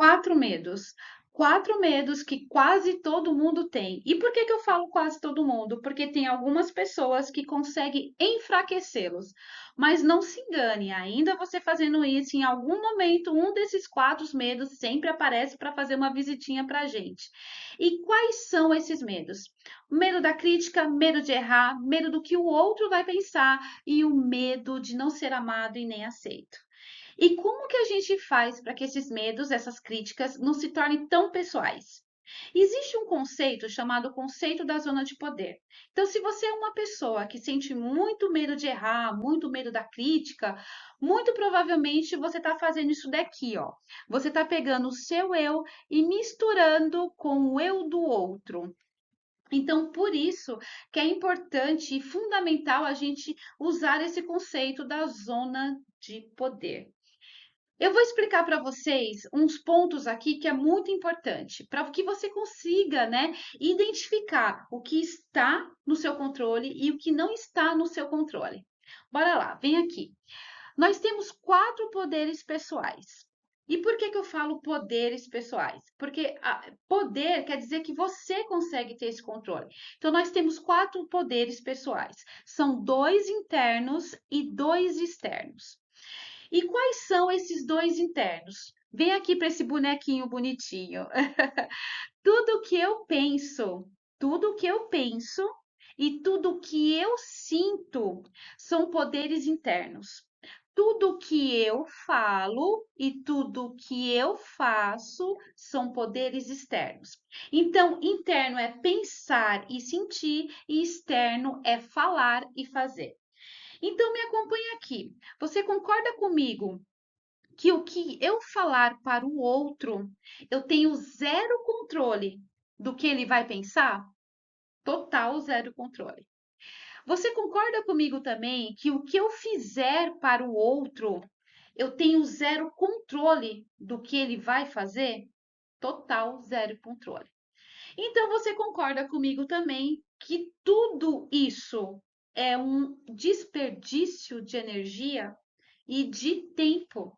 quatro medos. Quatro medos que quase todo mundo tem. E por que que eu falo quase todo mundo? Porque tem algumas pessoas que conseguem enfraquecê-los. Mas não se engane, ainda você fazendo isso, em algum momento, um desses quatro medos sempre aparece para fazer uma visitinha para a gente. E quais são esses medos? Medo da crítica, medo de errar, medo do que o outro vai pensar e o medo de não ser amado e nem aceito. E como que a gente faz para que esses medos, essas críticas, não se tornem tão pessoais? Existe um conceito chamado conceito da zona de poder. Então, se você é uma pessoa que sente muito medo de errar, muito medo da crítica, muito provavelmente você está fazendo isso daqui, ó. Você está pegando o seu eu e misturando com o eu do outro. Então, por isso que é importante e fundamental a gente usar esse conceito da zona de poder. Eu vou explicar para vocês uns pontos aqui que é muito importante, para que você consiga, né, identificar o que está no seu controle e o que não está no seu controle. Bora lá, vem aqui. Nós temos quatro poderes pessoais. E por que que eu falo poderes pessoais? Porque poder quer dizer que você consegue ter esse controle. Então, nós temos quatro poderes pessoais. São dois internos e dois externos. E quais são esses dois internos? Vem aqui para esse bonequinho bonitinho. Tudo que eu penso, tudo que eu penso e tudo que eu sinto são poderes internos. Tudo que eu falo e tudo que eu faço são poderes externos. Então, interno é pensar e sentir, e externo é falar e fazer. Então, me acompanhe aqui. Você concorda comigo que o que eu falar para o outro, eu tenho zero controle do que ele vai pensar? Total zero controle. Você concorda comigo também que o que eu fizer para o outro, eu tenho zero controle do que ele vai fazer? Total zero controle. Então você concorda comigo também que tudo isso é um desperdício de energia e de tempo,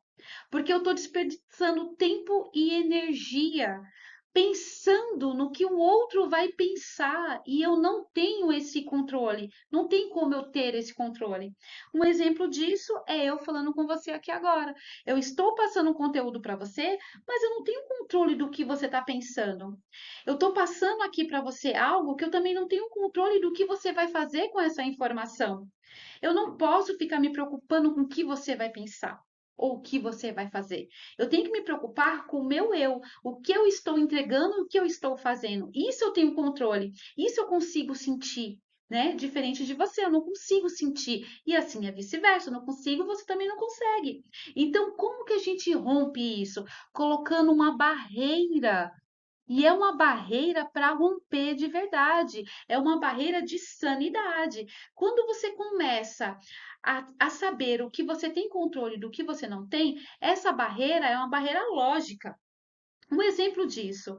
porque eu estou desperdiçando tempo e energia pensando no que o outro vai pensar e eu não tenho esse controle, não tem como eu ter esse controle. Um exemplo disso é eu falando com você aqui agora. Eu estou passando um conteúdo para você, mas eu não tenho controle do que você está pensando. Eu estou passando aqui para você algo que eu também não tenho controle do que você vai fazer com essa informação. Eu não posso ficar me preocupando com o que você vai pensar ou o que você vai fazer. Eu tenho que me preocupar com o meu eu, o que eu estou entregando, o que eu estou fazendo. Isso eu tenho controle, isso eu consigo sentir. Né? Diferente de você, eu não consigo sentir. E assim é vice-versa, eu não consigo, você também não consegue. Então, como que a gente rompe isso? Colocando uma barreira e é uma barreira para romper de verdade, é uma barreira de sanidade. Quando você começa a saber o que você tem controle do que você não tem, essa barreira é uma barreira lógica. Um exemplo disso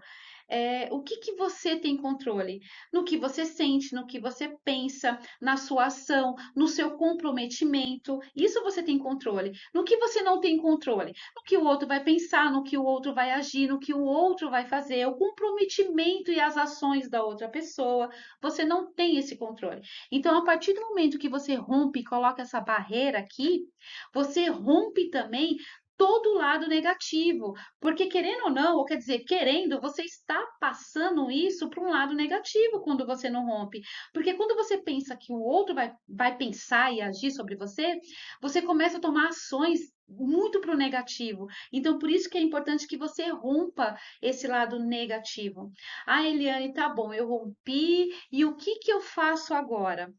o que que você tem controle? No que você sente, no que você pensa, na sua ação, no seu comprometimento. Isso você tem controle. No que você não tem controle? No que o outro vai pensar, no que o outro vai agir, no que o outro vai fazer, o comprometimento e as ações da outra pessoa. Você não tem esse controle. Então, a partir do momento que você rompe e coloca essa barreira aqui, você rompe também todo o lado negativo, porque querendo ou não, ou quer dizer, querendo, você está passando isso para um lado negativo quando você não rompe. Porque quando você pensa que o outro vai pensar e agir sobre você, você começa a tomar ações muito para o negativo. Então, por isso que é importante que você rompa esse lado negativo. Ah, Eliane, tá bom, eu rompi, e o que que eu faço agora?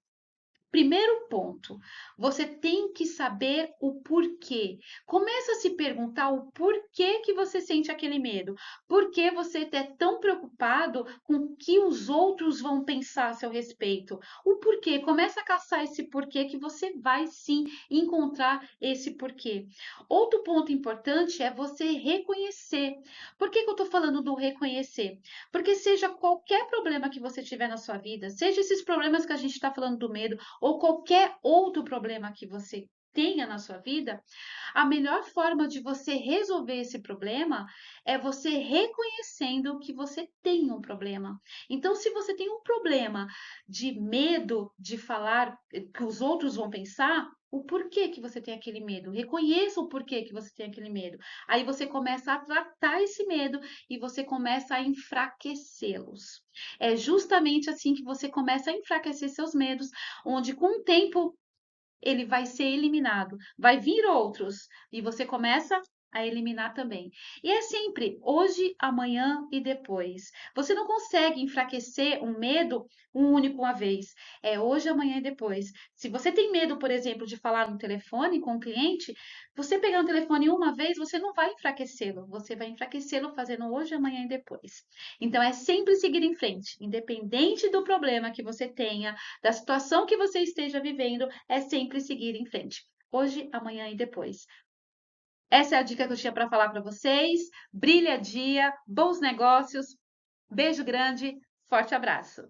Primeiro ponto, você tem que saber o porquê. Começa a se perguntar o porquê que você sente aquele medo. Por que você é tão preocupado com o que os outros vão pensar a seu respeito? O porquê. Começa a caçar esse porquê que você vai sim encontrar esse porquê. Outro ponto importante é você reconhecer. Por que que eu estou falando do reconhecer? Porque seja qualquer problema que você tiver na sua vida, seja esses problemas que a gente está falando do medo, ou qualquer outro problema que você tenha na sua vida, a melhor forma de você resolver esse problema é você reconhecendo que você tem um problema. Então, se você tem um problema de medo de falar que os outros vão pensar, o porquê que você tem aquele medo. Reconheça o porquê que você tem aquele medo. Aí você começa a tratar esse medo e você começa a enfraquecê-los. É justamente assim que você começa a enfraquecer seus medos, onde com o tempo ele vai ser eliminado. Vai vir outros e você começa a eliminar também. E é sempre hoje, amanhã e depois. Você não consegue enfraquecer um medo uma vez. É hoje, amanhã e depois. Se você tem medo, por exemplo, de falar no telefone com o cliente, você pegar o telefone uma vez, você não vai enfraquecê-lo. Você vai enfraquecê-lo fazendo hoje, amanhã e depois. Então é sempre seguir em frente, independente do problema que você tenha, da situação que você esteja vivendo, é sempre seguir em frente. Hoje, amanhã e depois. Essa é a dica que eu tinha para falar para vocês. Brilha dia, bons negócios. Beijo grande, forte abraço.